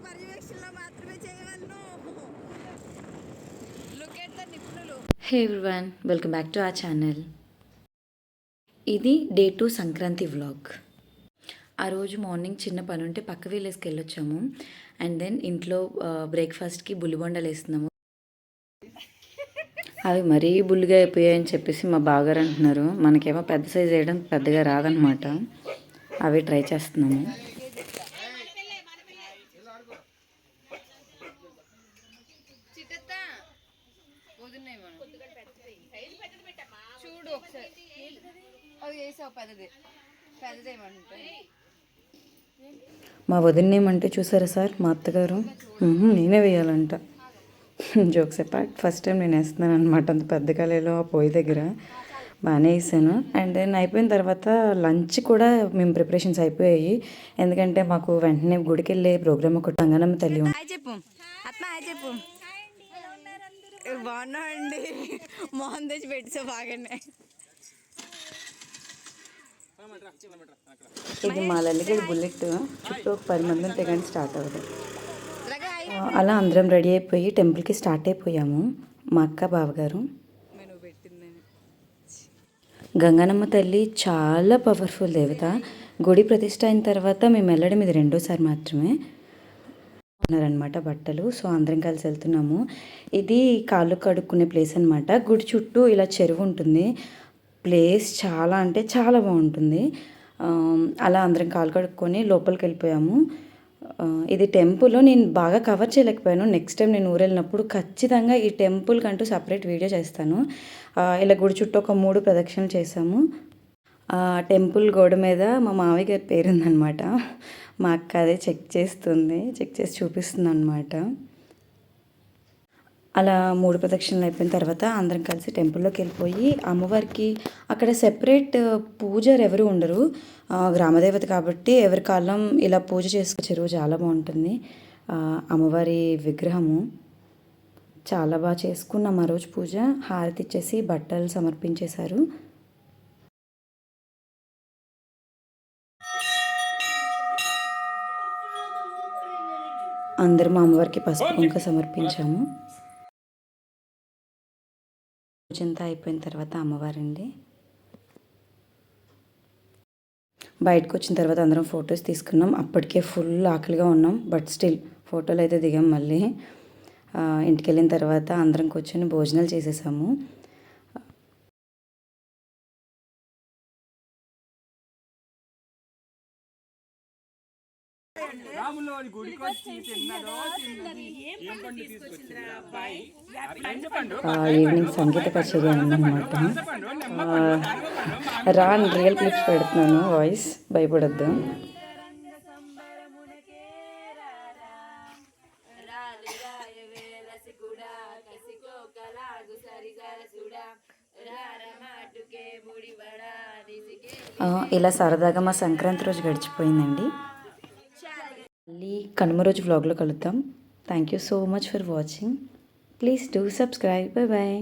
పర్యవేక్షణలో మాత్రమే చేయగలను. లుక్ ఎట్ ద నిపుణులు. హే everyone, welcome back to our channel. ఇది డే 2 సంక్రాంతి వ్లాగ్. ఆ రోజు మార్నింగ్ చిన్న పని ఉంటే పక్క విలేజ్కి వెళ్ళొచ్చాము. అండ్ దెన్ ఇంట్లో బ్రేక్ఫాస్ట్కి బుల్లిబొండలు వేస్తున్నాము. అవి మరీ బుల్లిగా అయిపోయాయని చెప్పేసి మా బావగారు అంటున్నారు. మనకేమో పెద్ద సైజ్ వేయడం పెద్దగా రాదనమాట. అవి ట్రై చేస్తున్నాము. చూడు ఒకసారి అది వేసావు పెద్దదేమంటే మా వదినేమంటే చూసారా సార్, మా అత్తగారు నేనే వేయాలంట. జోక్స్ అపార్ట్, ఫస్ట్ టైం నేను వేస్తున్నాను అనమాట. అంత పెద్ద కళలో ఆ పొయ్యి దగ్గర బాగానే వేసాను. అండ్ దెన్ అయిపోయిన తర్వాత లంచ్ కూడా మేము ప్రిపరేషన్స్ అయిపోయాయి. ఎందుకంటే మాకు వెంటనే గుడికి వెళ్ళే ప్రోగ్రామ్ ఒకటి గంగనమ్మ తల్లి ఉంది. చెప్పు ఆత్మ చెప్పు. బాగున్నా అండి, మోహన్ తెచ్చి పెట్టిసా బాగానే. ఇది మా లల్లిగడి బుల్లెట్. చుట్టూ ఒక 10 మంది ఉంటే కానీ స్టార్ట్ అవ్వదు. అలా అందరం రెడీ అయిపోయి టెంపుల్కి స్టార్ట్ అయిపోయాము. మా అక్క బావగారు. గంగనమ్మ తల్లి చాలా పవర్ఫుల్ దేవత. గుడి ప్రతిష్ట అయిన తర్వాత మేము వెళ్ళడం ఇది 2వ సారి మాత్రమే. ఉన్నారనమాట బట్టలు. సో అందరం కలిసి వెళ్తున్నాము. ఇది కాళ్ళు కడుక్కునే ప్లేస్ అనమాట. గుడి చుట్టూ ఇలా చెరువు ఉంటుంది. ప్లేస్ చాలా అంటే చాలా బాగుంటుంది. అలా అందరం కాళ్ళు కడుక్కొని లోపలికి వెళ్ళిపోయాము. ఇది టెంపుల్ నేను బాగా కవర్ చేయలేకపోయాను. నెక్స్ట్ టైం నేను ఊరు వెళ్ళినప్పుడు ఖచ్చితంగా ఈ టెంపుల్ కంటూ సపరేట్ వీడియో చేస్తాను. ఇలా గుడి చుట్టూ ఒక 3 ప్రదక్షిణలు చేసాము. టెంపుల్ గోడ మీద మా మావయ్య గారి పేరు ఉందన్నమాట. మా అక్క అదే చెక్ చేసి చూపిస్తుంది అనమాట. అలా 3 ప్రదక్షిణలు అయిపోయిన తర్వాత అందరం కలిసి టెంపుల్లోకి వెళ్ళిపోయి అమ్మవారికి అక్కడ సెపరేట్ పూజారు ఎవరు ఉండరు. గ్రామదేవత కాబట్టి ఎవరి కాలం ఇలా పూజ చేసుకు. చెరువు చాలా బాగుంటుంది. అమ్మవారి విగ్రహము చాలా బాగా చేసుకున్నాం ఆ రోజు పూజ. హారతి ఇచ్చేసి బట్టలు సమర్పించేశారు. అందరూ మా అమ్మవారికి పసుపు కుంకుమ సమర్పించాము. పూజ అంతా అయిపోయిన తర్వాత అమ్మవారండి బయటకు వచ్చిన తర్వాత అందరం ఫొటోస్ తీసుకున్నాం. అప్పటికే ఫుల్ ఆకలిగా ఉన్నాం. బట్ స్టిల్ ఫోటోలు అయితే దిగాం. మళ్ళీ ఇంటికి వెళ్ళిన తర్వాత అందరం కూర్చొని భోజనాలు చేసేసాము. ఈవినింగ్ సంగీత కచేరీ అన్నమాట. రియల్ క్లిప్స్ పెడుతున్నాను, వాయిస్ భయపడద్దు. ఇలా సరదాగా మా సంక్రాంతి రోజు గడిచిపోయిందండి. మళ్ళీ కనుమ రోజు వ్లాగ్లో కలుద్దాం. Thank you so much for watching. Please do subscribe. Bye bye.